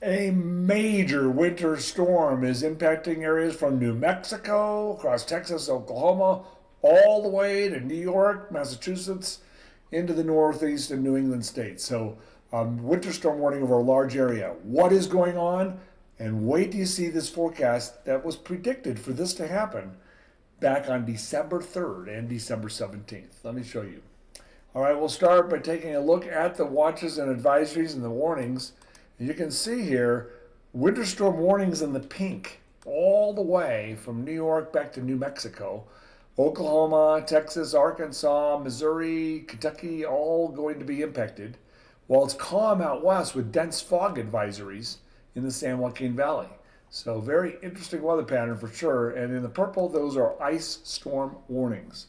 A major winter storm is impacting areas from New Mexico, across Texas, Oklahoma, all the way to New York, Massachusetts, into the Northeast and New England states. So, winter storm warning over a large area. What is going on? And wait till you see this forecast that was predicted for this to happen back on December 3rd and December 17th. Let me show you. All right, we'll start by taking a look at the watches and advisories and the warnings. You can see here winter storm warnings in the pink all the way from New York back to New Mexico, Oklahoma, Texas, Arkansas, Missouri, Kentucky, all going to be impacted, while it's calm out west with dense fog advisories in the San Joaquin Valley. So very interesting weather pattern for sure. And in the purple, those are ice storm warnings.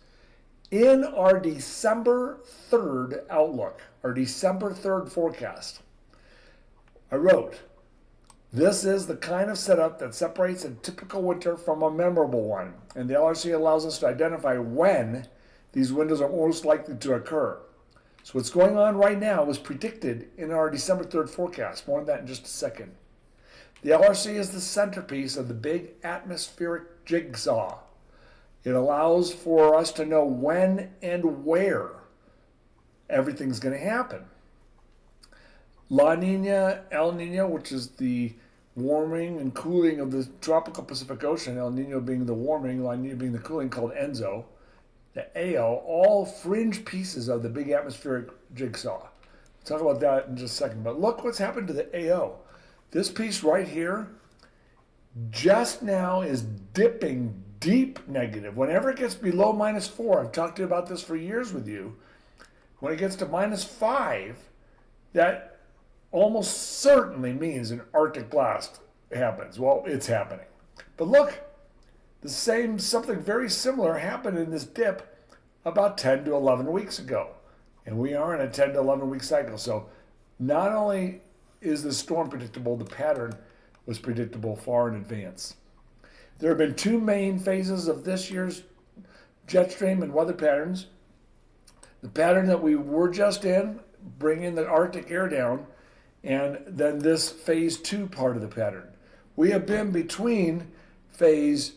In our December 3rd outlook, our December 3rd forecast, I wrote, this is the kind of setup that separates a typical winter from a memorable one, and the LRC allows us to identify when these windows are most likely to occur. So what's going on right now was predicted in our December 3rd forecast. More on that in just a second. The LRC is the centerpiece of the big atmospheric jigsaw. It allows for us to know when and where everything's going to happen. La Nina, El Nino, which is the warming and cooling of the tropical Pacific Ocean, El Nino being the warming, La Nina being the cooling, called ENSO, the AO, all fringe pieces of the big atmospheric jigsaw. We'll talk about that in just a second. But look what's happened to the AO. This piece right here just now is dipping deep negative. Whenever it gets below -4, I've talked to you about this for years with you, when it gets to -5, that almost certainly means an Arctic blast happens. Well, it's happening. But look, something very similar happened in this dip about 10 to 11 weeks ago. And we are in a 10 to 11 week cycle. So not only is the storm predictable, the pattern was predictable far in advance. There have been two main phases of this year's jet stream and weather patterns. The pattern that we were just in, bringing the Arctic air down, and then this phase 2 part of the pattern. We have been between phase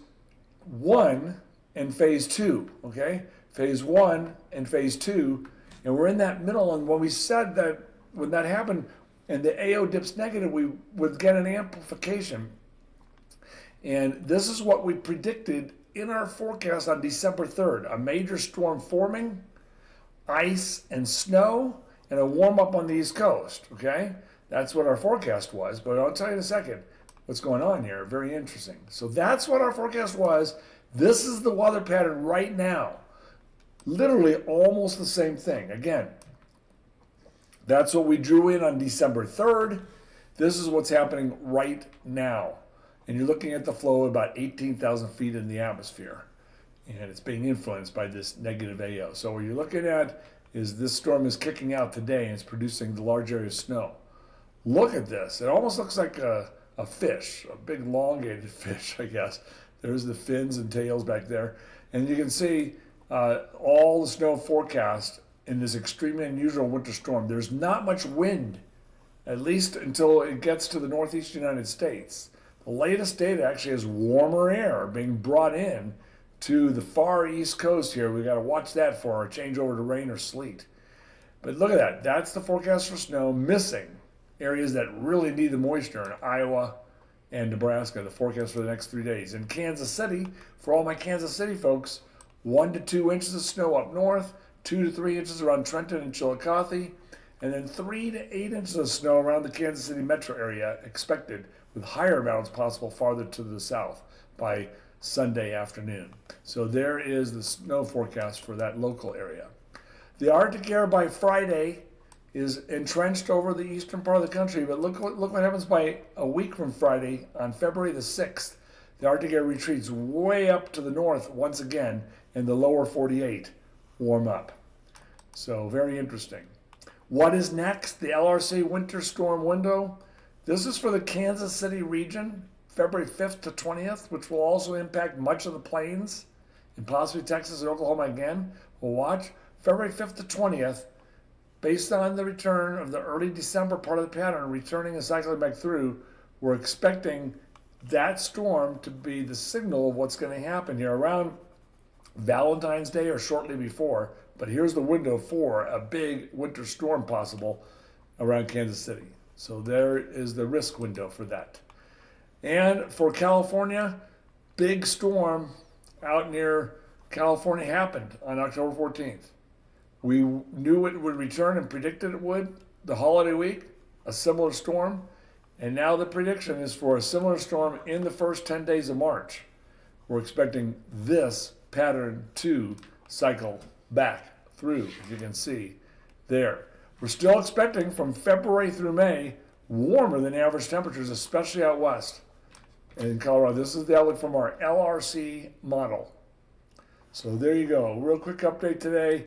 1 and phase 2, okay? Phase 1 and phase 2, and we're in that middle, and when we said that, when that happened, and the AO dips negative, we would get an amplification. And this is what we predicted in our forecast on December 3rd. A major storm forming, ice and snow, and a warm up on the East Coast, okay? That's what our forecast was, but I'll tell you in a second what's going on here. Very interesting. So that's what our forecast was. This is the weather pattern right now. Literally almost the same thing. Again, that's what we drew in on December 3rd. This is what's happening right now. And you're looking at the flow of about 18,000 feet in the atmosphere. And it's being influenced by this negative AO. So what you're looking at is this storm is kicking out today and it's producing the large area of snow. Look at this. It almost looks like a fish, a big elongated fish, I guess. There's the fins and tails back there. And you can see all the snow forecast in this extremely unusual winter storm. There's not much wind, at least until it gets to the northeast United States. The latest data actually has warmer air being brought in to the far east coast here. We've got to watch that for a change over to rain or sleet. But look at that. That's the forecast for snow, missing areas that really need the moisture in Iowa and Nebraska, the forecast for the next 3 days. In Kansas City, for all my Kansas City folks, 1 to 2 inches of snow up north, 2 to 3 inches around Trenton and Chillicothe, and then 3 to 8 inches of snow around the Kansas City metro area expected, with higher amounts possible farther to the south by Sunday afternoon. So there is the snow forecast for that local area. The Arctic air by Friday is entrenched over the eastern part of the country, but look what happens by a week from Friday on February the 6th. The Arctic air retreats way up to the north once again, and the lower 48 warm up. So very interesting. What is next? The LRC winter storm window. This is for the Kansas City region, February 5th to 20th, which will also impact much of the plains and possibly Texas and Oklahoma again. We'll watch February 5th to 20th. based on the return of the early December part of the pattern, returning and cycling back through, we're expecting that storm to be the signal of what's going to happen here around Valentine's Day or shortly before. But here's the window for a big winter storm possible around Kansas City. So there is the risk window for that. And for California, big storm out near California happened on October 14th. We knew it would return and predicted it would the holiday week, a similar storm. And now the prediction is for a similar storm in the first 10 days of March. We're expecting this pattern to cycle back through, as you can see there. We're still expecting from February through May warmer than average temperatures, especially out west in Colorado. This is the outlook from our LRC model. So there you go. Real quick update today.